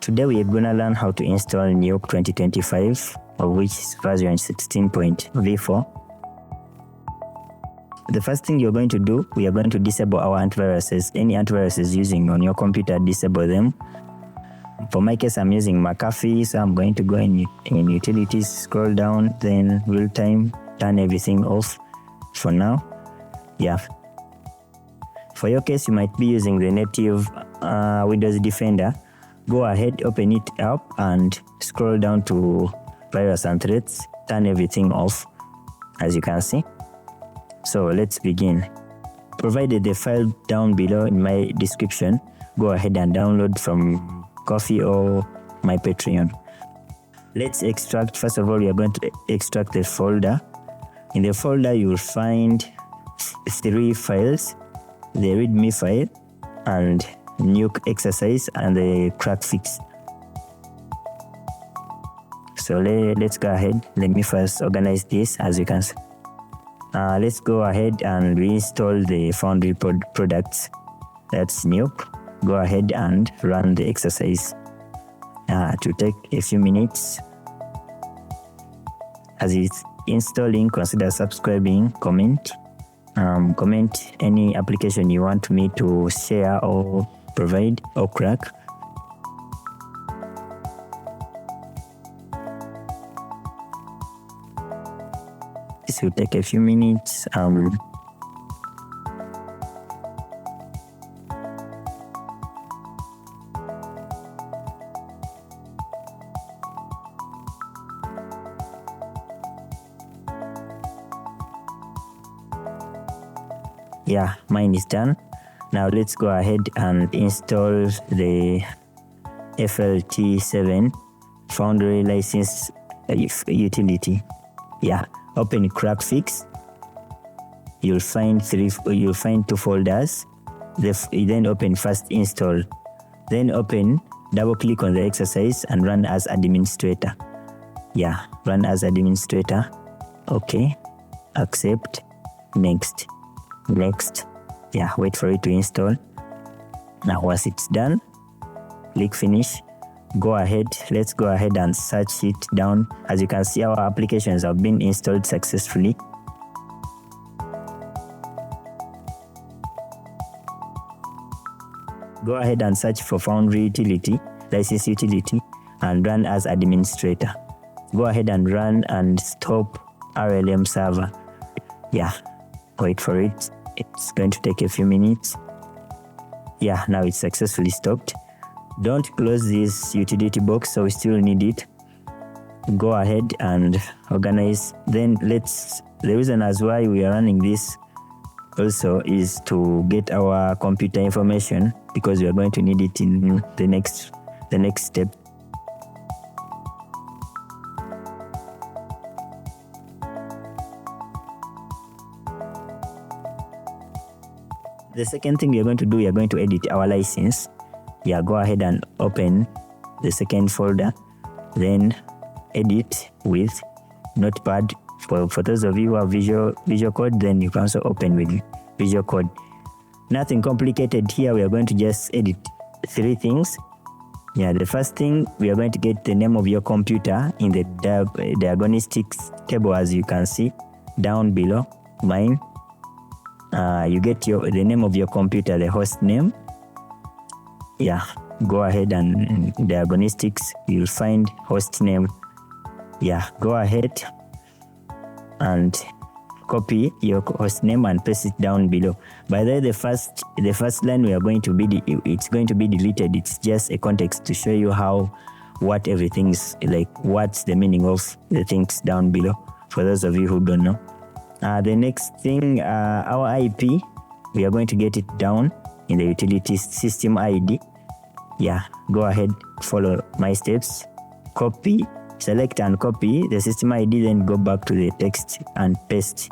Today we are gonna learn how to install Nuke 2025, of which is version 16.v4. The first thing you're going to do, we are going to disable our antiviruses. Any antiviruses using on your computer, disable them. For my case, I'm using McAfee, so I'm going to go in utilities, scroll down, then real time, turn everything off for now. Yeah. For your case, you might be using the native Windows Defender. Go ahead, open it up and scroll down to virus and threats, turn everything off, as you can see. So let's begin. Provided the file down below in my description, go ahead and download from Coffee or my Patreon. Let's extract. First of all, we are going to extract the folder. In the folder, you will find 3 files: the readme file and Nuke exercise and the crack fix. So let's go ahead. Let me first organize this, as you can see. Let's go ahead and reinstall the Foundry products. That's Nuke. Go ahead and run the exercise to take a few minutes. As it's installing, consider subscribing, comment any application you want me to share or provide or crack. This will take a few minutes. Yeah, mine is done. Now let's go ahead and install the FLT7 Foundry license utility. Yeah, open crack fix. You'll find 2 folders. Then open first install. Then double click on the exercise and run as administrator. Yeah, run as administrator. Okay, accept, next. Yeah, wait for it to install. Now once it's done, click finish. Let's go ahead and search it down. As you can see, our applications have been installed successfully. Go ahead and search for Foundry utility, license utility, and run as administrator. Go ahead and run and stop RLM server. Yeah, wait for it. It's going to take a few minutes. Yeah, now it's successfully stopped. Don't close this utility box, so we still need it. Go ahead and organize. Then the reason as why we are running this also is to get our computer information, because we are going to need it in the next step. The second thing we are going to do, we are going to edit our license. Yeah, go ahead and open the second folder, then edit with Notepad. For those of you who have Visual Code, then you can also open with Visual Code. Nothing complicated here. We are going to just edit 3 things. Yeah, the first thing, we are going to get the name of your computer in the diagnostics table, as you can see down below. Mine. You get the name of your computer, the host name. Yeah, go ahead and in diagnostics, you'll find host name. Yeah, go ahead and copy your host name and paste it down below. By the way, the first line it's going to be deleted. It's just a context to show you what everything is like, what's the meaning of the things down below, for those of you who don't know. The next thing, our IP, we are going to get it down in the utility system ID. Yeah, go ahead, follow my steps. Select and copy the system ID, then go back to the text and paste.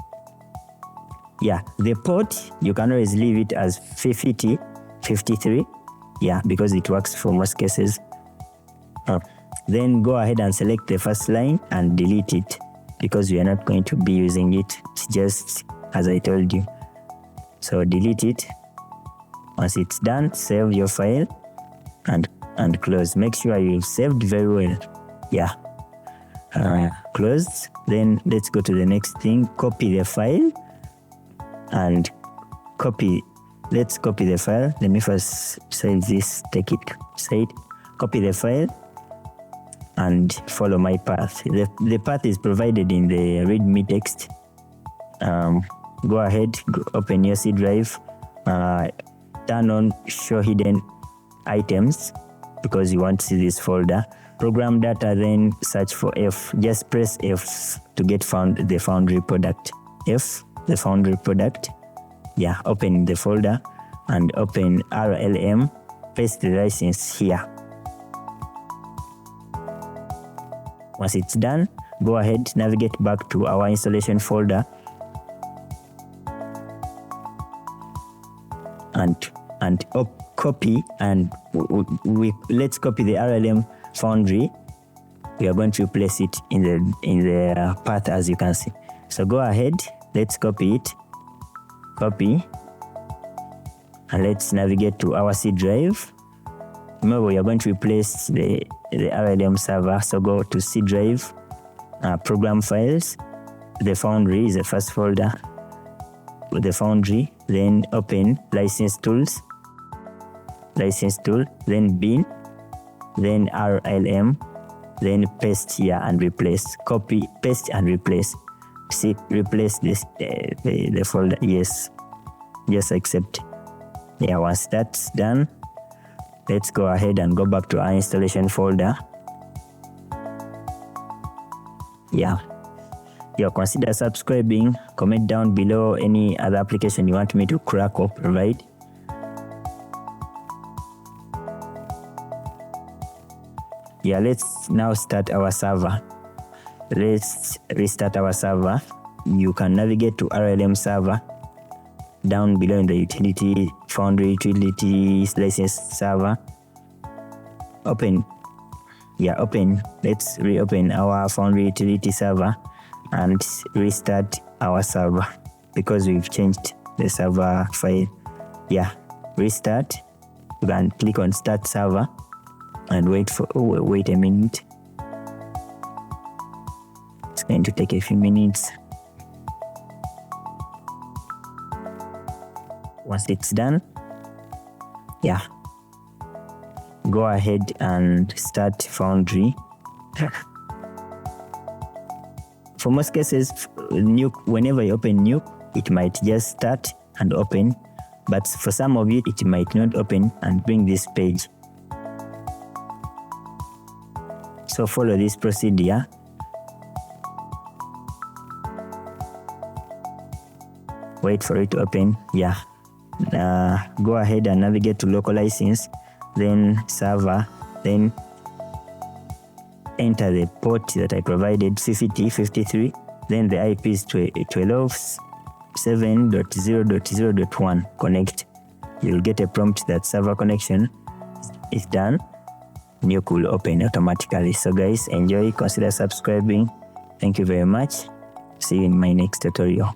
Yeah, the port, you can always leave it as 53. Yeah, because it works for most cases. Then go ahead and select the first line and delete it, because we are not going to be using it. It's just as I told you. So delete it. Once it's done, save your file and and close. Make sure you've saved very well. Yeah. Close. Then let's go to the next thing. Copy the file and let's copy the file. Let me first save this, take it, save, copy the file and follow my path. The path is provided in the readme text. Go ahead, open your C drive, turn on show hidden items because you want to see this folder. Program data, then search for F. Just press F to get the foundry product. F, the foundry product. Yeah, open the folder and open RLM, paste the license here. Once it's done, go ahead, navigate back to our installation folder and copy, and let's copy the RLM foundry. We are going to place it in the path, as you can see. So go ahead, let's copy it. Copy, and let's navigate to our C drive. Remember, we are going to replace the RLM server, so go to C drive, program files. The foundry is the first folder with the foundry. Then open license tool, then bin, then RLM, then paste here and replace. Copy, paste and replace. See, replace this the folder. Yes, just accept. Yeah, once that's done, let's go ahead and go back to our installation folder. Yeah, consider subscribing. Comment down below any other application you want me to crack or provide. Yeah, let's now start our server. Let's restart our server. You can navigate to RLM server down below in the utility, foundry utilities, license server. Open. Let's reopen our foundry utility server and restart our server because we've changed the server file. Yeah, restart. You can click on start server and wait a minute. It's going to take a few minutes. Once it's done, yeah, go ahead and start foundry. For most cases, Nuke, whenever you open Nuke, it might just start and open, but for some of it might not open and bring this page. So follow this procedure. Wait for it to open. Yeah. Go ahead and navigate to local license, then server, then enter the port that I provided, 5053, then the IP is 12.7.0.0.1. Connect. You'll get a prompt that server connection is done. Nuke will open automatically. So guys, enjoy, consider subscribing. Thank you very much. See you in my next tutorial.